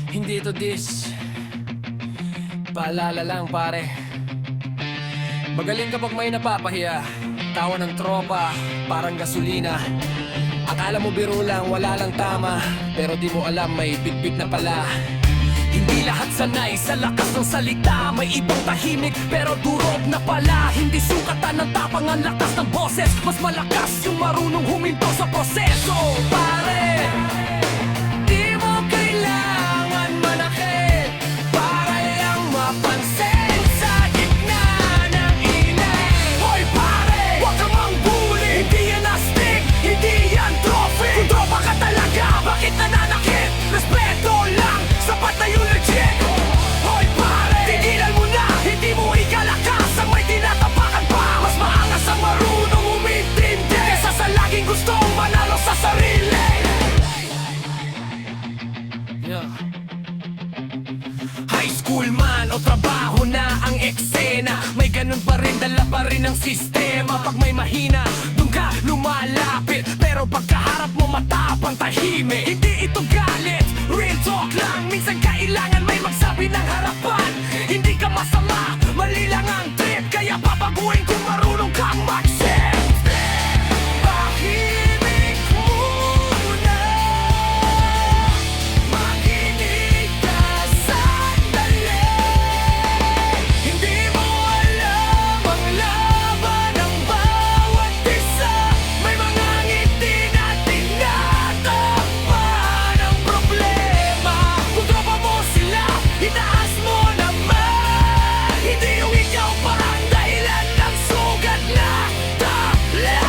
Hindi to dish. Paalala lang pare, magaling kapag may napapahiya. Tawa ng tropa, parang gasolina. Akala mo biro lang, wala lang tama, pero di mo alam may bitbit na pala. Hindi lahat sanay sa lakas ng salita. May ibang tahimik pero durog na pala. Hindi sukatan ng tapang ang lakas ng boses. Mas malakas yung marunong huminto sa proseso. Pare, di mo kailangan manakit para lang mapansin sa gitna ng ingay. Hoy pare, wag kang mangbuli. Hindi yan astig, hindi yan trophy. Kung tropa ka talaga, bakit nananakit? Respeto lang, sapat na yung legit. Hoy pare, tigilan mo na, hindi mo ikalakas ang may tinatapakan pa. Mas maangas ang marunong umintindi kesa sa laging gustong manalo sa sarili. High school man o trabaho na ang eksena, may ganun pa rin, dala pa rin ang sistema. Pag may mahina, dun ka lumalapit, pero pagkaharap mo matapang tahimik. Hindi ito galit, real talk lang. Minsan kailangan may magsabi ng harapan. Hindi ka masama, mali lang ang trip, kaya papaguhin kung marunong kang mag-shift. Pahimik muna, makinig ka sandali. Hindi mo alam ang laban ng bawat isa. May mga ngiti na tinatakpan ang problema. Kung tropa mo sila, itaas mo naman. Hindi yung ikaw pa ang dahilan ng sugat na tabla.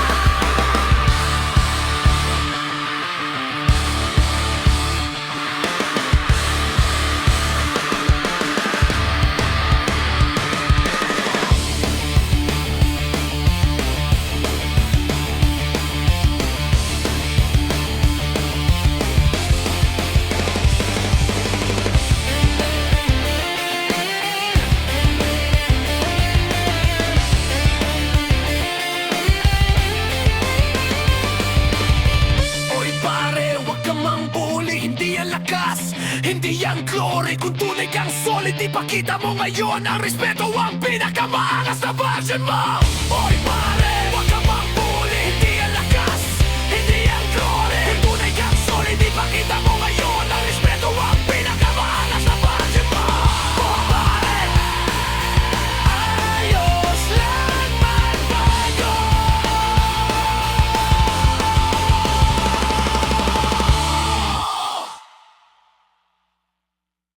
Oy pare, wag kang mangbuli. Hindi yan lakas, hindi yan glory. Kung tunay kang solid, ipakita mo ngayon ang respeto ang pinakamaangas na version mo. Oy pare,